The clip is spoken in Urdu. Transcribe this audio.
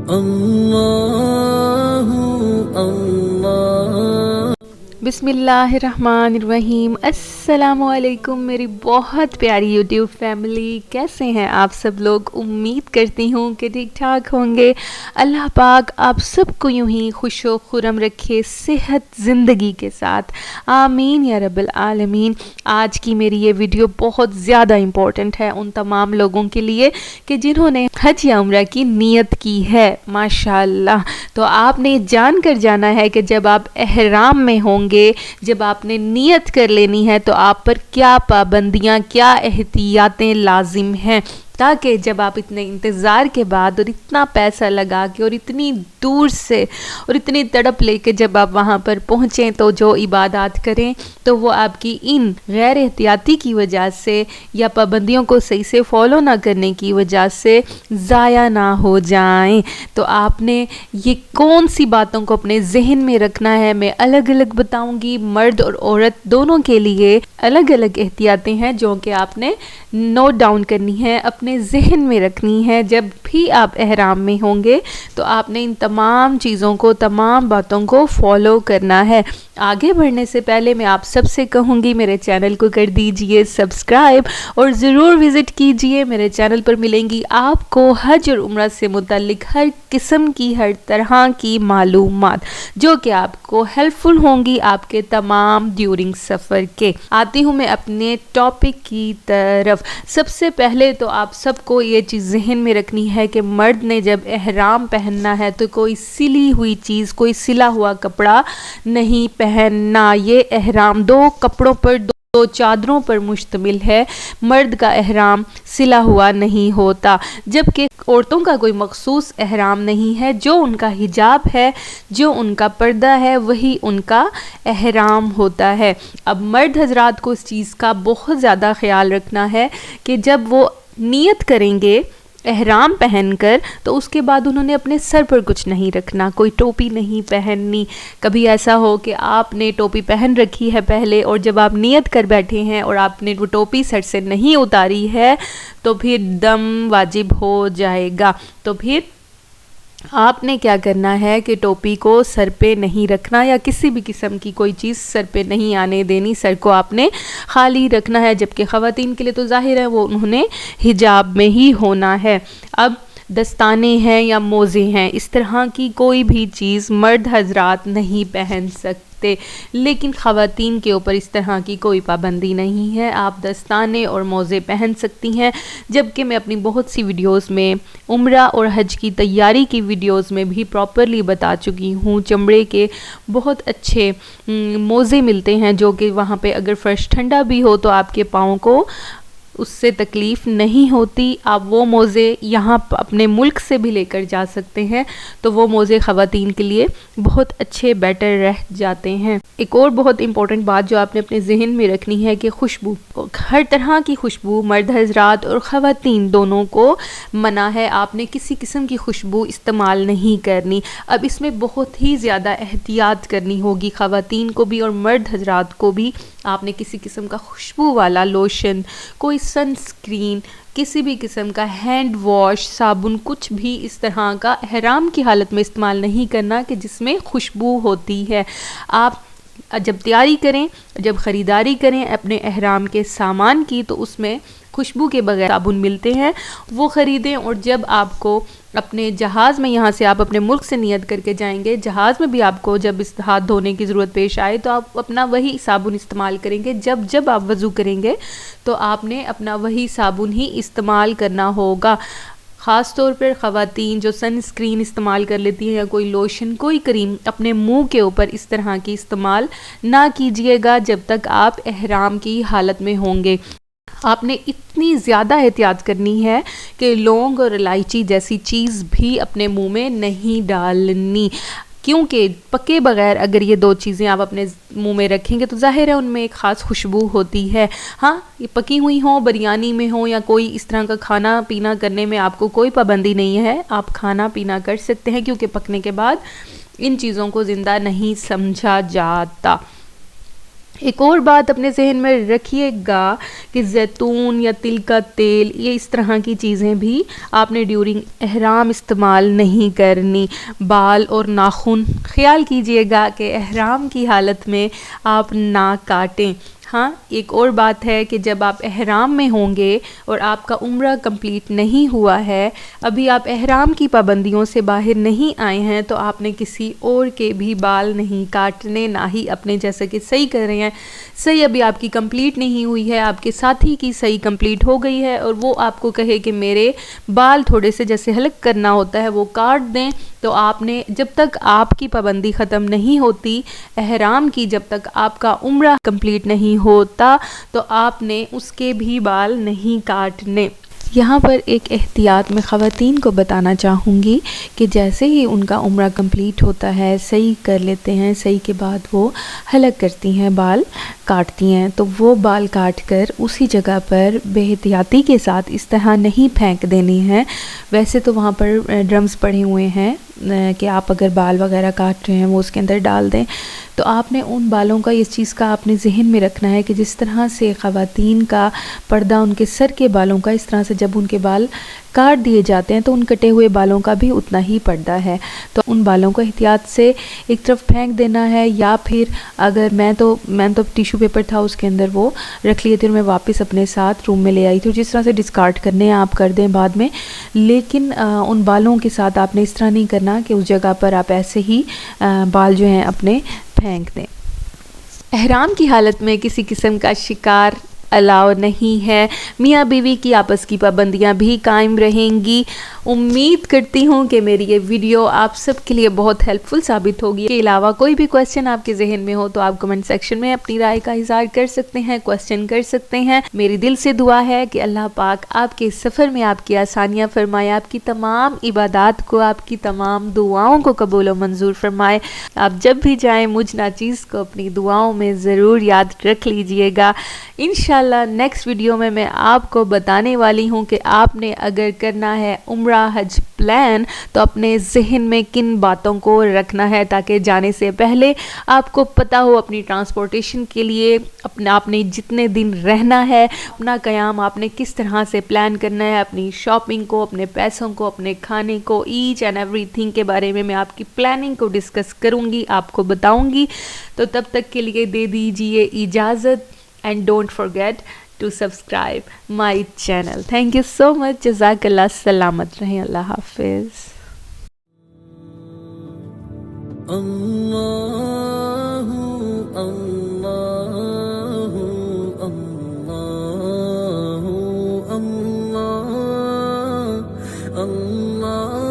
اللہ اللہ۔ بسم اللہ الرحمن الرحیم۔ السلام علیکم میری بہت پیاری یوٹیوب فیملی، کیسے ہیں آپ سب لوگ؟ امید کرتی ہوں کہ ٹھیک ٹھاک ہوں گے۔ اللہ پاک آپ سب کو یوں ہی خوش و خرم رکھے، صحت زندگی کے ساتھ، آمین یا رب العالمین۔ آج کی میری یہ ویڈیو بہت زیادہ امپورٹنٹ ہے ان تمام لوگوں کے لیے کہ جنہوں نے حج یا عمرہ کی نیت کی ہے، ماشاءاللہ۔ تو آپ نے جان کر جانا ہے کہ جب آپ احرام میں ہوں گے، جب آپ نے نیت کر لینی ہے تو آپ پر کیا پابندیاں، کیا احتیاطیں لازم ہیں، تاکہ جب آپ اتنے انتظار کے بعد اور اتنا پیسہ لگا کے اور اتنی دور سے اور اتنی تڑپ لے کے جب آپ وہاں پر پہنچیں تو جو عبادات کریں تو وہ آپ کی ان غیر احتیاطی کی وجہ سے یا پابندیوں کو صحیح سے فالو نہ کرنے کی وجہ سے ضائع نہ ہو جائیں۔ تو آپ نے یہ کون سی باتوں کو اپنے ذہن میں رکھنا ہے، میں الگ الگ بتاؤں گی۔ مرد اور عورت دونوں کے لیے الگ الگ احتیاطیں ہیں جو کہ آپ نے نوٹ ڈاؤن کرنی ہے، اپنے ذہن میں رکھنی ہے۔ جب بھی آپ احرام میں ہوں گے تو آپ نے ان تمام چیزوں کو، تمام باتوں کو فالو کرنا ہے۔ آگے بڑھنے سے پہلے میں آپ سب سے کہوں گی میرے چینل کو کر دیجئے سبسکرائب اور ضرور وزٹ کیجئے۔ میرے چینل پر ملیں گی آپ کو حج اور عمرہ سے متعلق ہر قسم کی، ہر طرح کی معلومات جو کہ آپ کو ہیلپ فل ہوں گی آپ کے تمام ڈیورنگ سفر کے۔ آتی ہوں میں اپنے ٹاپک کی طرف۔ سب سے پہلے تو آپ سب کو یہ چیز ذہن میں رکھنی ہے کہ مرد نے جب احرام پہننا ہے تو کوئی سلی ہوئی چیز، کوئی سلا ہوا کپڑا نہیں پہننا۔ یہ احرام دو کپڑوں پر، دو چادروں پر مشتمل ہے۔ مرد کا احرام سلا ہوا نہیں ہوتا، جبکہ عورتوں کا کوئی مخصوص احرام نہیں ہے۔ جو ان کا حجاب ہے، جو ان کا پردہ ہے، وہی ان کا احرام ہوتا ہے۔ اب مرد حضرات کو اس چیز کا بہت زیادہ خیال رکھنا ہے کہ جب وہ نیت کریں گے احرام پہن کر تو اس کے بعد انہوں نے اپنے سر پر کچھ نہیں رکھنا، کوئی ٹوپی نہیں پہننی۔ کبھی ایسا ہو کہ آپ نے ٹوپی پہن رکھی ہے پہلے اور جب آپ نیت کر بیٹھے ہیں اور آپ نے وہ ٹوپی سر سے نہیں اتاری ہے تو پھر دم واجب ہو جائے گا۔ تو پھر آپ نے کیا کرنا ہے کہ ٹوپی کو سر پہ نہیں رکھنا یا کسی بھی قسم کی کوئی چیز سر پہ نہیں آنے دینی، سر کو آپ نے خالی رکھنا ہے۔ جبکہ خواتین کے لیے تو ظاہر ہے وہ انہوں نے حجاب میں ہی ہونا ہے۔ اب دستانے ہیں یا موزے ہیں، اس طرح کی کوئی بھی چیز مرد حضرات نہیں پہن سکتے، لیکن خواتین کے اوپر اس طرح کی کوئی پابندی نہیں ہے، آپ دستانے اور موزے پہن سکتی ہیں۔ جبکہ میں اپنی بہت سی ویڈیوز میں عمرہ اور حج کی تیاری کی ویڈیوز میں بھی پراپرلی بتا چکی ہوں، چمڑے کے بہت اچھے موزے ملتے ہیں جو کہ وہاں پہ اگر فرش ٹھنڈا بھی ہو تو آپ کے پاؤں کو اس سے تکلیف نہیں ہوتی۔ آپ وہ موزے یہاں اپنے ملک سے بھی لے کر جا سکتے ہیں، تو وہ موزے خواتین کے لیے بہت اچھے، بیٹر رہ جاتے ہیں۔ ایک اور بہت امپورٹنٹ بات جو آپ نے اپنے ذہن میں رکھنی ہے کہ خوشبو، ہر طرح کی خوشبو مرد حضرات اور خواتین دونوں کو منع ہے۔ آپ نے کسی قسم کی خوشبو استعمال نہیں کرنی۔ اب اس میں بہت ہی زیادہ احتیاط کرنی ہوگی، خواتین کو بھی اور مرد حضرات کو بھی۔ آپ نے کسی قسم کا خوشبو والا لوشن، کوئی سن سکرین، کسی بھی قسم کا ہینڈ واش، صابن، کچھ بھی اس طرح کا احرام کی حالت میں استعمال نہیں کرنا کہ جس میں خوشبو ہوتی ہے۔ آپ جب تیاری کریں، جب خریداری کریں اپنے احرام کے سامان کی تو اس میں خوشبو کے بغیر صابن ملتے ہیں، وہ خریدیں۔ اور جب آپ کو اپنے جہاز میں، یہاں سے آپ اپنے ملک سے نیت کر کے جائیں گے، جہاز میں بھی آپ کو جب اس ہاتھ دھونے کی ضرورت پیش آئے تو آپ اپنا وہی صابن استعمال کریں گے۔ جب آپ وضو کریں گے تو آپ نے اپنا وہی صابن ہی استعمال کرنا ہوگا۔ خاص طور پر خواتین جو سن سکرین استعمال کر لیتی ہیں یا کوئی لوشن، کوئی کریم اپنے منہ کے اوپر اس طرح کی استعمال نہ کیجیے گا جب تک آپ احرام کی حالت میں ہوں گے۔ آپ نے اتنی زیادہ احتیاط کرنی ہے کہ لونگ اور الائچی جیسی چیز بھی اپنے منہ میں نہیں ڈالنی، کیونکہ پکے بغیر اگر یہ دو چیزیں آپ اپنے منہ میں رکھیں گے تو ظاہر ہے ان میں ایک خاص خوشبو ہوتی ہے۔ ہاں، یہ پکی ہوئی ہوں، بریانی میں ہوں یا کوئی اس طرح کا کھانا پینا کرنے میں آپ کو کوئی پابندی نہیں ہے، آپ کھانا پینا کر سکتے ہیں کیونکہ پکنے کے بعد ان چیزوں کو زندہ نہیں سمجھا جاتا۔ ایک اور بات اپنے ذہن میں رکھیے گا کہ زیتون یا تل کا تیل یہ اس طرح کی چیزیں بھی آپ نے ڈیورنگ احرام استعمال نہیں کرنی. بال اور ناخن خیال کیجئے گا کہ احرام کی حالت میں آپ نہ کاٹیں. ہاں ایک اور بات ہے کہ جب آپ احرام میں ہوں گے اور آپ کا عمرہ کمپلیٹ نہیں ہوا ہے، ابھی آپ احرام کی پابندیوں سے باہر نہیں آئے ہیں، تو آپ نے کسی اور کے بھی بال نہیں کاٹنے، نہ ہی اپنے. جیسا کہ صحیح کر رہے ہیں، صحیح ابھی آپ کی کمپلیٹ نہیں ہوئی ہے، آپ کے ساتھی کی صحیح کمپلیٹ ہو گئی ہے اور وہ آپ کو کہے کہ میرے بال تھوڑے سے جیسے حلق کرنا ہوتا ہے وہ کاٹ دیں، تو آپ نے جب تک آپ کی پابندی ختم نہیں ہوتی احرام کی، جب تک آپ کا عمرہ کمپلیٹ نہیں ہوتا، تو آپ نے اس کے بھی بال نہیں کاٹنے. یہاں پر ایک احتیاط میں خواتین کو بتانا چاہوں گی کہ جیسے ہی ان کا عمرہ کمپلیٹ ہوتا ہے، صحیح کر لیتے ہیں، صحیح کے بعد وہ حلق کرتی ہیں، بال کاٹتی ہیں، تو وہ بال کاٹ کر اسی جگہ پر بے احتیاطی کے ساتھ اس طرح نہیں پھینک دینی ہیں. ویسے تو وہاں پر ڈرمز پڑے ہوئے ہیں کہ آپ اگر بال وغیرہ کاٹ رہے ہیں وہ اس کے اندر ڈال دیں، تو آپ نے ان بالوں کا اس چیز کا اپنے ذہن میں رکھنا ہے کہ جس طرح سے خواتین کا پردہ ان کے سر کے بالوں کا، اس طرح سے جب ان کے بال کاٹ دیے جاتے ہیں تو ان کٹے ہوئے بالوں کا بھی اتنا ہی پردہ ہے. تو ان بالوں کو احتیاط سے ایک طرف پھینک دینا ہے، یا پھر اگر میں تو ٹیشو پیپر تھا اس کے اندر وہ رکھ لیے تھے اور میں واپس اپنے ساتھ روم میں لے آئی تھی. جس طرح سے ڈسکارڈ کرنے ہیں آپ کر دیں بعد میں، لیکن ان بالوں کے ساتھ آپ نے اس طرح نہیں کرنا کہ اس جگہ پر آپ ایسے ہی بال جو ہیں اپنے پھینک دیں. احرام کی حالت میں کسی قسم کا شکار الاؤ نہیں ہے. میاں بیوی کی آپس کی پابندیاں بھی قائم رہیں گی. امید کرتی ہوں کہ میری یہ ویڈیو آپ سب کے لیے بہت ہیلپ فل ثابت ہوگی. اس کے علاوہ کوئی بھی کوسچن آپ کے ذہن میں ہو تو آپ کمنٹ سیکشن میں اپنی رائے کا اظہار کر سکتے ہیں، کوسچن کر سکتے ہیں. میری دل سے دعا ہے کہ اللہ پاک آپ کے سفر میں آپ کی آسانیاں فرمائے، آپ کی تمام عبادات کو، آپ کی تمام دعاؤں کو قبول و منظور فرمائے. آپ جب بھی جائیں مجھ ناچیز کو اپنی دعاؤں میں ضرور یاد رکھ لیجئے گا. انشاءاللہ نیکسٹ ویڈیو میں آپ کو بتانے والی ہوں کہ آپ نے اگر کرنا ہے عمرہ حج پلان تو اپنے ذہن میں کن باتوں کو رکھنا ہے، تاکہ جانے سے پہلے آپ کو پتہ ہو اپنی ٹرانسپورٹیشن کے لیے آپ نے جتنے دن رہنا ہے، اپنا قیام آپ نے کس طرح سے پلان کرنا ہے، اپنی شاپنگ کو، اپنے پیسوں کو، اپنے کھانے کو، ایچ اینڈ ایوری تھنگ کے بارے میں آپ کی پلاننگ کو ڈسکس کروں گی، آپ کو بتاؤں گی. تو تب تک کے لیے دے دیجیے اجازت. And don't forget to subscribe my channel. Thank you so much. جزاک اللہ. سلامت رہیں. اللہ حافظ. اللہ اللہ اللہ اللہ اللہ